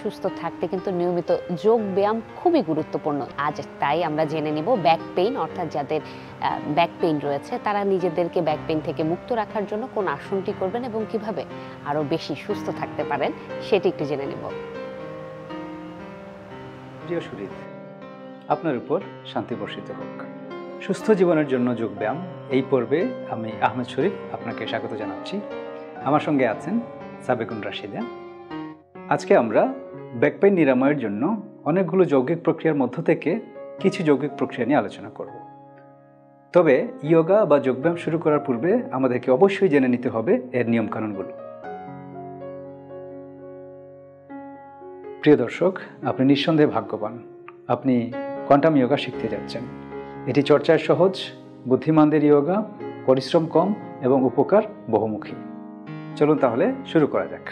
সুস্থ থাকতে কিন্তু নিয়মিত যোগ ব্যায়াম খুবই গুরুত্বপূর্ণ। আজ তাই আমরা জেনে নিব ব্যাক পেইন, অর্থাৎ যাদের ব্যাক পেইন রয়েছে তারা নিজেদেরকে ব্যাক পেইন থেকে মুক্ত রাখার জন্য কোন আসনটি করবেন এবং কিভাবে আরো বেশি সুস্থ থাকতে পারেন সেটি একটু জেনে নিব। প্রিয় সুরিত, আপনার উপর শান্তি বর্ষিত হোক। সুস্থ জীবনের জন্য যোগ ব্যায়াম এই পর্বে আমি আহমেদ শরীফ আপনাকে স্বাগত জানাচ্ছি। আমার সঙ্গে আছেন সাবেকুন রাশিদা। আজকে আমরা ব্যাক পেইন নিরাময়ের জন্য অনেকগুলো যৌগিক প্রক্রিয়ার মধ্য থেকে কিছু যৌগিক প্রক্রিয়া নিয়ে আলোচনা করব। তবে ইয়োগা বা যোগব্যায়াম শুরু করার পূর্বে আমাদেরকে অবশ্যই জেনে নিতে হবে এর নিয়মকানুনগুলো। প্রিয় দর্শক, আপনি নিঃসন্দেহে ভাগ্যবান। আপনি কোয়ান্টাম ইয়োগা শিখতে যাচ্ছেন। এটি চর্চায় সহজ, বুদ্ধিমানদের ইয়োগা, পরিশ্রম কম এবং উপকার বহুমুখী। চলুন তাহলে শুরু করা যাক।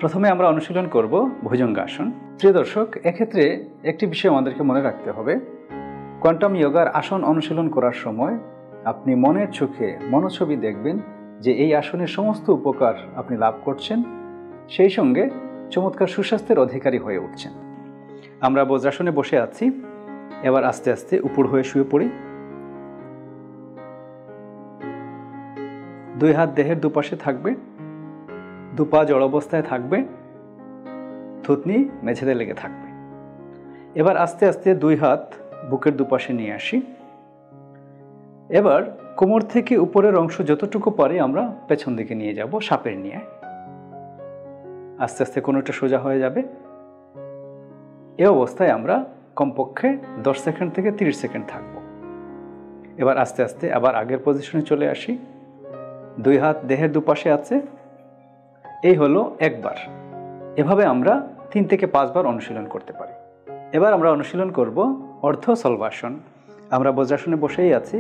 প্রথমে আমরা অনুশীলন করব ভুজঙ্গাসন। প্রিয় দর্শক, এক্ষেত্রে একটি বিষয় আমাদেরকে মনে রাখতে হবে, কোয়ান্টাম ইয়োগার আসন অনুশীলন করার সময় আপনি মনের চোখে মনোছবি দেখবেন যে এই আসনের সমস্ত উপকার আপনি লাভ করছেন, সেই সঙ্গে চমৎকার সুস্বাস্থ্যের অধিকারী হয়ে উঠছেন। আমরা বজ্রাসনে বসে আছি। এবার আস্তে আস্তে উপর হয়ে শুয়ে পড়ি। দুই হাত দেহের দুপাশে থাকবে, দুপা জড় অবস্থায় থাকবে, থুতনি মেঝেতে লেগে থাকবে। এবার আস্তে আস্তে দুই হাত বুকের দুপাশে নিয়ে আসি। এবার কোমর থেকে উপরের অংশ যতটুকু পারি আমরা পেছন দিকে নিয়ে যাব সাপের নিয়ে। আস্তে আস্তে কোনোটা সোজা হয়ে যাবে। এই অবস্থায় আমরা কমপক্ষে 10 সেকেন্ড থেকে 30 সেকেন্ড থাকব। এবার আস্তে আস্তে আবার আগের পজিশনে চলে আসি। দুই হাত দেহের দুপাশে আছে। এই হলো একবার। এভাবে আমরা 3 থেকে 5 বার অনুশীলন করতে পারি। এবার আমরা অনুশীলন করব অর্ধ সলবাসন। আমরা বজ্রাসনে বসেই আছি।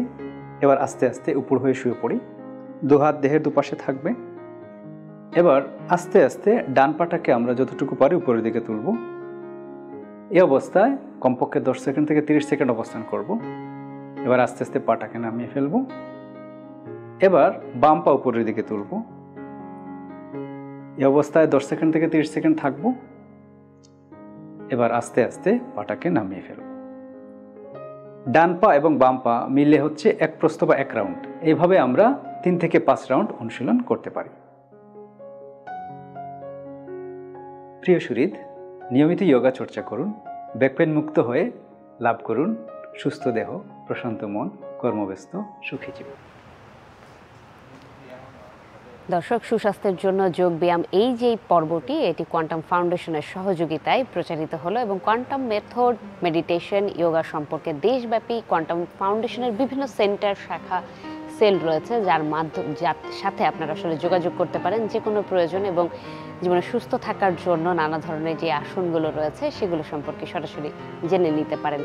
এবার আস্তে আস্তে উপর হয়ে শুয়ে পড়ি। দু হাত দেহের দুপাশে থাকবে। এবার আস্তে আস্তে ডান পাটাকে আমরা যতটুকু পারি উপরের দিকে তুলব। এই অবস্থায় কমপক্ষে 10 সেকেন্ড থেকে 30 সেকেন্ড অবস্থান করব। এবার আস্তে আস্তে পাটাকে নামিয়ে ফেলব। এবার বাম পা উপরের দিকে তুলব। এই অবস্থায় 10 সেকেন্ড থেকে 30 সেকেন্ড থাকব। এবার আস্তে আস্তে পাটাকে নামিয়ে ফেলব। ডান পা এবং বাম পা মিলে হচ্ছে এক প্রস্থ বা এক রাউন্ড। এইভাবে আমরা 3 থেকে 5 রাউন্ড অনুশীলন করতে পারি। প্রিয় সুরিদ, নিয়মিত যোগা চর্চা করুন। ব্যাকপেন মুক্ত হয়ে লাভ করুন সুস্থ দেহ, প্রশান্ত মন, কর্মব্যস্ত সুখী জীবন। দর্শক, সুস্বাস্থ্যের জন্য যোগ ব্যায়াম এই যে পর্বটি, এটি কোয়ান্টাম ফাউন্ডেশনের সহযোগিতায় প্রচারিত হলো এবং কোয়ান্টাম মেথড, মেডিটেশন, যোগা সম্পর্কে দেশব্যাপী কোয়ান্টাম ফাউন্ডেশনের বিভিন্ন সেন্টার, শাখা, সেল রয়েছে, যার সাথে আপনারা আসলে যোগাযোগ করতে পারেন যে কোনো প্রয়োজন এবং জীবনে সুস্থ থাকার জন্য নানা ধরনের যে আসনগুলো রয়েছে সেগুলো সম্পর্কে সরাসরি জেনে নিতে পারেন।